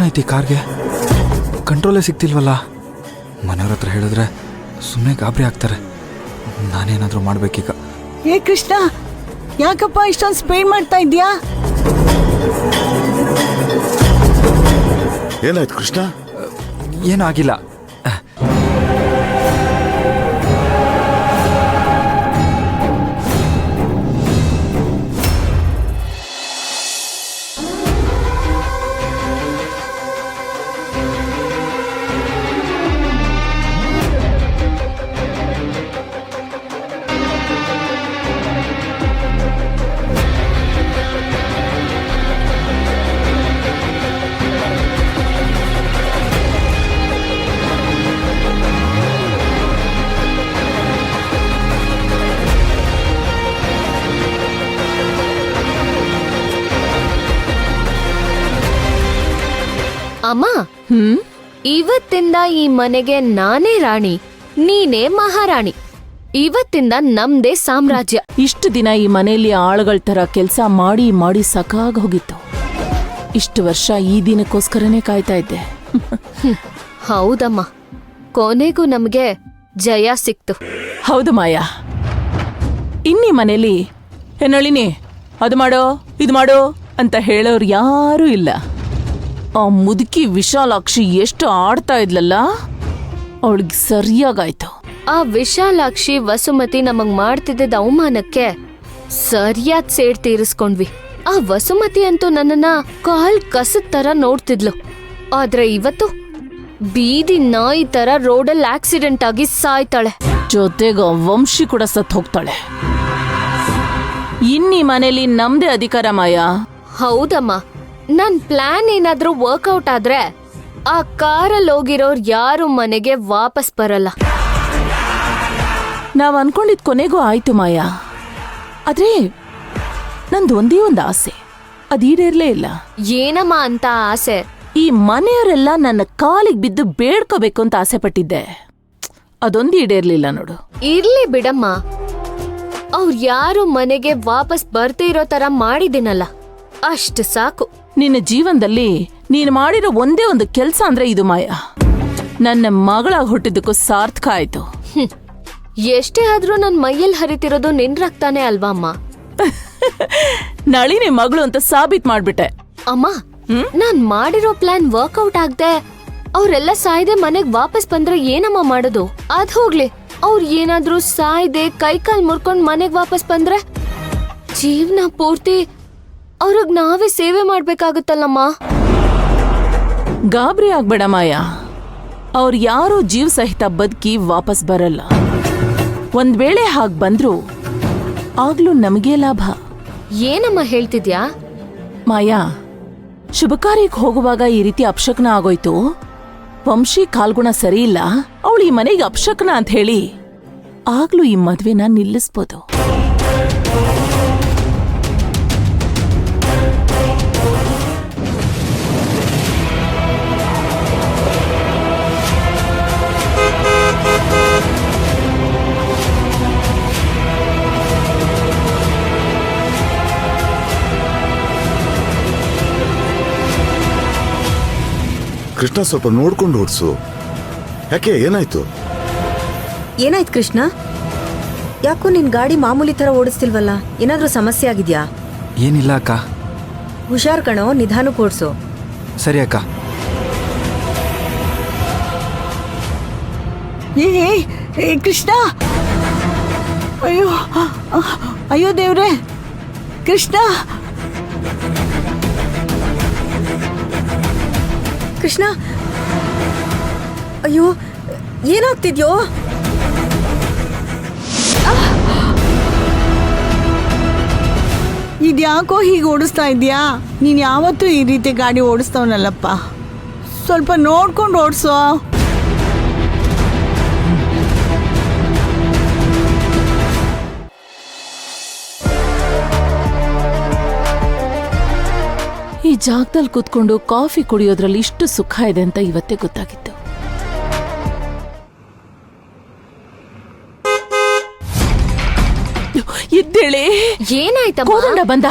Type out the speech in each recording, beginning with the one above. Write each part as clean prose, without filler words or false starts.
ಏನಾಯ್ತು ಈ ಕಾರ್ಗೆ? ಕಂಟ್ರೋಲೇ ಸಿಗ್ತಿಲ್ವಲ್ಲ. ಮನೆಯವ್ರ ಹತ್ರ ಹೇಳಿದ್ರೆ ಸುಮ್ಮನೆ ಗಾಬರಿ ಆಗ್ತಾರೆ. ನಾನೇನಾದರೂ ಮಾಡಬೇಕೀಗ. ಏ ಕೃಷ್ಣ, ಯಾಕಪ್ಪ ಇಷ್ಟೊಂದು ಸ್ಪೀಡ್ ಮಾಡ್ತಾ ಇದ್ಯಾ? ಏನಾಯ್ತು ಕೃಷ್ಣ? ಏನೂ ಆಗಿಲ್ಲ. ಅಮ್ಮ, ಇವತ್ತಿಂದ ಈ ಮನೆಗೆ ನಾನೇ ರಾಣಿ, ನೀನೇ ಮಹಾರಾಣಿ. ಇವತ್ತಿಂದ ನಮ್ದೇ ಸಾಮ್ರಾಜ್ಯ. ಇಷ್ಟು ದಿನ ಈ ಮನೆಯಲ್ಲಿ ಆಳುಗಳ ತರ ಕೆಲಸ ಮಾಡಿ ಮಾಡಿ ಸಾಕಾಗ್ ಹೋಗಿತ್ತು. ಇಷ್ಟು ವರ್ಷ ಈ ದಿನಕ್ಕೋಸ್ಕರನೇ ಕಾಯ್ತಾ ಇದ್ದೆ. ಹೌದಮ್ಮ, ಕೊನೆಗೂ ನಮ್ಗೆ ಜಯ ಸಿಕ್ತು. ಹೌದು ಮಾಯಾ, ಇನ್ನೀ ಮನೇಲಿ ಹೆಣ್ಣಳಿನಿ ಅದು ಮಾಡೋ ಇದು ಮಾಡೋ ಅಂತ ಹೇಳೋರು ಯಾರೂ ಇಲ್ಲ. ಆ ಮುದುಕಿ ವಿಶಾಲಾಕ್ಷಿ ಎಷ್ಟು ಆಡ್ತಾ ಇದ್ಲಲ್ಲ, ಅವಳಿಗೆ ಸರಿಯಾಗಾಯ್ತು. ಆ ವಿಶಾಲಾಕ್ಷಿ ವಸುಮತಿ ನಮಗ್ ಮಾಡ್ತಿದ್ದ ಅವಮಾನಕ್ಕೆ ಸರಿಯಾದ ಸೇಡ್ ತೀರಿಸ್ಕೊಂಡ್ವಿ. ಆ ವಸುಮತಿ ಅಂತೂ ನನ್ನನ್ನ ಕಾಲ್ ಕಸದ ತರ ನೋಡ್ತಿದ್ಲು. ಆದ್ರೆ ಇವತ್ತು ಬೀದಿ ನಾಯಿ ತರ ರೋಡಲ್ಲಿ ಆಕ್ಸಿಡೆಂಟ್ ಆಗಿ ಸಾಯ್ತಾಳೆ. ಜೊತೆಗ ವಂಶಿ ಕೂಡ ಸತ್ ಹೋಗ್ತಾಳೆ. ಇನ್ನೀ ಮನೇಲಿ ನಮ್ದೇ ಅಧಿಕಾರ ಮಾಯಾ. ಹೌದಮ್ಮ, ನನ್ ಪ್ಲಾನ್ ಏನಾದ್ರೂ ವರ್ಕೌಟ್ ಆದ್ರೆ ಆ ಕಾರಲ್ಲಿ ಹೋಗಿರೋರ್ ಯಾರು ಮನೆಗೆ ವಾಪಸ್ ಬರಲ್ಲ. ನಾವ್ ಅನ್ಕೊಂಡಿದ್ ಕೊನೆಗೂ ಆಯ್ತು ಮಾಯಾ. ಆದ್ರೆ ನಂದು ಒಂದೇ ಒಂದು ಆಸೆ, ಅದೀಡೇರ್ಲೇ ಇಲ್ಲ. ಏನಮ್ಮ ಅಂತ ಆಸೆ? ಈ ಮನೆಯವರೆಲ್ಲ ನನ್ನ ಕಾಲಿಗೆ ಬಿದ್ದು ಬೇಡ್ಕೋಬೇಕು ಅಂತ ಆಸೆ ಪಟ್ಟಿದ್ದೆ. ಅದೊಂದು ಈಡೇರ್ಲಿಲ್ಲ ನೋಡು. ಇರ್ಲಿ ಬಿಡಮ್ಮ, ಅವ್ರು ಯಾರು ಮನೆಗೆ ವಾಪಸ್ ಬರ್ದೇ ಇರೋ ತರ ಮಾಡಿದಿನಲ್ಲ, ಅಷ್ಟು ಸಾಕು. ನಿನ್ನ ಜೀವನದಲ್ಲಿ ನೀನು ಮಾಡಿರೋ ಒಂದೇ ಒಂದು ಕೆಲ್ಸ ಅಂದ್ರೆ ಇದು ಮಾಯಾ. ನನ್ನ ಮಗಳಾಗಿ ಹುಟ್ಟಿದ್ದಕ್ಕೂ ಸಾರ್ಥಕ ಆಯ್ತು. ಎಷ್ಟೇ ಆದ್ರೂ ನನ್ ಮೈಯಲ್ಲಿ ಹರಿತಿರೋದು ನಿನ್ ರಕ್ತಾನೆ ಅಲ್ವಾ ಅಮ್ಮ? ನಳಿನಿ ಮಗಳು ಅಂತ ಸಾಬೀತ್ ಮಾಡ್ಬಿಟ್ಟೆ. ಅಮ್ಮ, ನಾನ್ ಮಾಡಿರೋ ಪ್ಲಾನ್ ವರ್ಕೌಟ್ ಆಗದೆ ಅವ್ರೆಲ್ಲ ಸಾಯ್ದೆ ಮನೆಗ್ ವಾಪಸ್ ಬಂದ್ರೆ ಏನಮ್ಮ ಮಾಡೋದು? ಅದ್ ಹೋಗ್ಲಿ, ಅವ್ರು ಏನಾದ್ರೂ ಸಾಯ್ದೆ ಕೈಕಾಲ್ ಮುರ್ಕೊಂಡ್ ಮನೆಗ್ ವಾಪಸ್ ಬಂದ್ರೆ ಜೀವನ ಪೂರ್ತಿ ಅವ್ರಿಗ್ ನಾವೇ ಸೇವೆ ಮಾಡ್ಬೇಕಾಗುತ್ತಲ್ಲಮ್ಮ. ಗಾಬರಿ ಆಗ್ಬೇಡ ಮಾಯಾ, ಅವ್ರು ಯಾರೂ ಜೀವ ಸಹಿತ ಬದುಕಿ ವಾಪಸ್ ಬರಲ್ಲ. ಒಂದ್ ವೇಳೆ ಹಾಗ್ ಬಂದ್ರು ಆಗ್ಲೂ ನಮಗೇ ಲಾಭ. ಏನಮ್ಮ ಹೇಳ್ತಿದ್ಯಾ? ಮಾಯಾ, ಶುಭ ಕಾರ್ಯಕ್ಕೆ ಹೋಗುವಾಗ ಈ ರೀತಿ ಅಪಶಕನ ಆಗೋಯ್ತು. ವಂಶಿ ಕಾಲ್ಗುಣ ಸರಿ ಇಲ್ಲ, ಅವಳು ಈ ಮನೆಗೆ ಅಪಶಕನ ಅಂತ ಹೇಳಿ ಆಗ್ಲೂ ಈ ಮದ್ವೆನ ನಿಲ್ಲಿಸ್ಬೋದು. ಕೃಷ್ಣ, ಸ್ವಲ್ಪ ನೋಡ್ಕೊಂಡು ಓಡಿಸು. ಯಾಕೆ, ಏನಾಯ್ತು? ಏನಾಯ್ತು ಕೃಷ್ಣ? ಯಾಕೋ ನಿನ್ ಗಾಡಿ ಮಾಮೂಲಿ ತರ ಓಡಿಸ್ತಿಲ್ವಲ್ಲ, ಏನಾದ್ರೂ ಸಮಸ್ಯೆ ಆಗಿದ್ಯಾ? ಏನಿಲ್ಲ ಅಕ್ಕ. ಹುಷಾರ್ ಕಣೋ, ನಿಧಾನಕ್ಕೆ ಓಡಿಸು. ಸರಿ ಅಕ್ಕ. ಏ ಕೃಷ್ಣ, ಅಯ್ಯೋ ಅಯ್ಯೋ ದೇವ್ರೆ, ಕೃಷ್ಣ ಕೃಷ್ಣ, ಅಯ್ಯೋ ಏನಾಗ್ತಿದ್ಯೋ? ಇದ್ಯಾಕೋ ಹೀಗೆ ಓಡಿಸ್ತಾ ಇದ್ಯಾ? ನೀನ್ ಯಾವತ್ತೂ ಈ ರೀತಿ ಗಾಡಿ ಓಡಿಸ್ತವನಲ್ಲಪ್ಪ, ಸ್ವಲ್ಪ ನೋಡ್ಕೊಂಡು ಓಡಿಸೋ. ಈ ಜಾಗದಲ್ಲಿ ಕೂತ್ಕೊಂಡು ಕಾಫಿ ಕುಡಿಯೋದ್ರಲ್ಲಿ ಇಷ್ಟು ಸುಖ ಇದೆ ಅಂತ ಇವತ್ತೇ ಗೊತ್ತಾಗಿತ್ತು. ಇದ್ದೇಳೆ. ಏನಾಯ್ತಮ್ಮ? ಕೋದಂಡ ಬಂದ.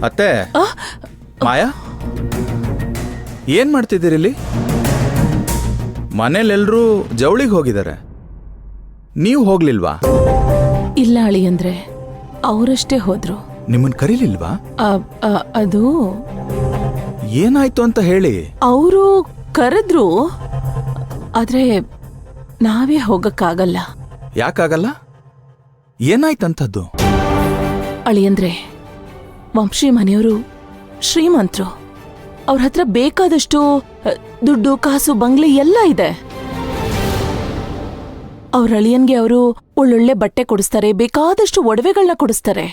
ಅತ್ತೆ ಮಾಯಾ ಏನ್ ಮಾಡ್ತಿದ್ದೀರಿ ಇಲ್ಲಿ? ಮನೇಲೆಲ್ರೂ ಜವಳಿಗೆ ಹೋಗಿದ್ದಾರೆ, ನೀವು ಹೋಗ್ಲಿಲ್ವಾ? ಇಲ್ಲ ಅಳಿಯಂದ್ರೆ, ಅವರಷ್ಟೇ ಹೋದ್ರು. ನಿಮ್ಮನ್ ಕರೀಲಿಲ್ವಾ? ಅದು ಏನಾಯ್ತು ಅಂತ ಹೇಳಿ. ಅವರು ಕರೆದ್ರು, ಆದ್ರೆ ನಾವೇ ಹೋಗಕ್ಕಾಗಲ್ಲ. ಯಾಕಾಗಲ್ಲ? ಏನಾಯ್ತಂಥದ್ದು? ಅಳಿಯಂದ್ರೆ, ವಂಶಿ ಮನೆಯವರು ಶ್ರೀಮಂತರು. ಅವ್ರ ಹತ್ರ ಬೇಕಾದಷ್ಟು ದುಡ್ಡು, ಕಾಸು, ಬಂಗ್ಲೆ ಎಲ್ಲ ಇದೆ. ಅವ್ರ ಅಳಿಯನ್ಗೆ ಅವರು ಒಳ್ಳೊಳ್ಳೆ ಬಟ್ಟೆ ಕೊಡಿಸ್ತಾರೆ, ಬೇಕಾದಷ್ಟು ಒಡವೆಗಳನ್ನ ಕೊಡಿಸ್ತಾರೆ.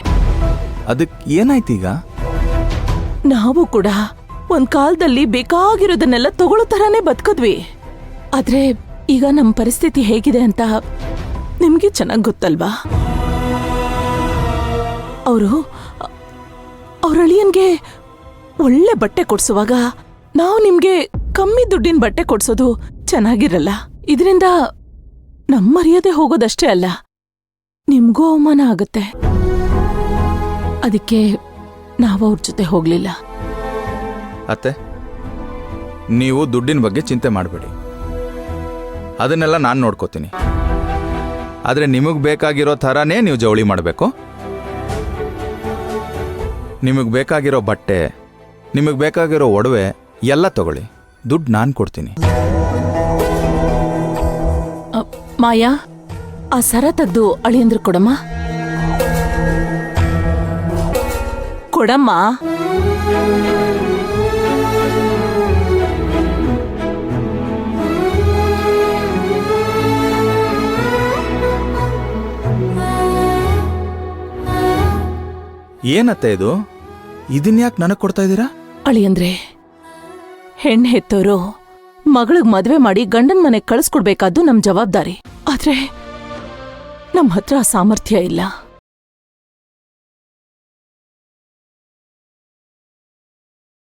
ಅದಕ್ ಏನಾಯ್ತೀಗ? ನಾವು ಕೂಡ ಒಂದ್ ಕಾಲದಲ್ಲಿ ಬೇಕಾಗಿರೋದನ್ನೆಲ್ಲ ತಗೊಳ್ಳೋ ತರಾನೇ ಬದುಕಿದ್ವಿ. ಆದ್ರೆ ಈಗ ನಮ್ಮ ಪರಿಸ್ಥಿತಿ ಹೇಗಿದೆ ಅಂತ ನಿಮ್ಗೆ ಚೆನ್ನಾಗ್ ಗೊತ್ತಲ್ವಾ? ಅವ್ರ ಅಳಿಯನ್ಗೆ ಒಳ್ಳೆ ಬಟ್ಟೆ ಕೊಡ್ಸುವಾಗ ನಾವು ನಿಮ್ಗೆ ಕಮ್ಮಿ ದುಡ್ಡಿನ ಬಟ್ಟೆ ಕೊಡ್ಸೋದು ಚೆನ್ನಾಗಿರಲ್ಲ. ಇದರಿಂದ ನಮ್ಮ ಮರ್ಯಾದೆ ಹೋಗೋದಷ್ಟೇ ಅಲ್ಲ, ನಿಮ್ಗೂ ಅವಮಾನ ಆಗುತ್ತೆ. ಅದಕ್ಕೆ ನಾವು ಅವ್ರ ಜೊತೆ ಹೋಗ್ಲಿಲ್ಲ. ಅತ್ತೆ, ನೀವು ದುಡ್ಡಿನ ಬಗ್ಗೆ ಚಿಂತೆ ಮಾಡಬೇಡಿ, ಅದನ್ನೆಲ್ಲ ನಾನು ನೋಡ್ಕೋತೀನಿ. ಆದ್ರೆ ನಿಮಗೆ ಬೇಕಾಗಿರೋ ಥರನೇ ನೀವು ಜವಳಿ ಮಾಡಬೇಕು. ನಿಮಗೆ ಬೇಕಾಗಿರೋ ಬಟ್ಟೆ, ನಿಮಗೆ ಬೇಕಾಗಿರೋ ಒಡವೆ ಎಲ್ಲ ತಗೊಳ್ಳಿ, ದುಡ್ಡು ನಾನು ಕೊಡ್ತೀನಿ. ಮಾಯಾ, ಆ ಸರ ತೆಗ್ದು ಅಳಿಯಂದ್ರ ಕೊಡಮ್ಮ. ಕೊಡಮ್ಮ. ಏನತ್ತೆ ಇದು? ಇದನ್ಯಾಕೆ ನನಗೆ ಕೊಡ್ತಾ ಇದ್ದೀರಾ? ಅಳಿಯಂದ್ರೆ, ಹೆಣ್ಣು ಹೆತ್ತೋರು ಮಗಳಿಗೆ ಮದ್ವೆ ಮಾಡಿ ಗಂಡನ್ ಮನೆಗೆ ಕಳಿಸ್ಕೊಡ್ಬೇಕಾದ್ದು ನಮ್ ಜವಾಬ್ದಾರಿ. ಆದ್ರೆ ನಮ್ ಹತ್ರ ಆ ಸಾಮರ್ಥ್ಯ ಇಲ್ಲ.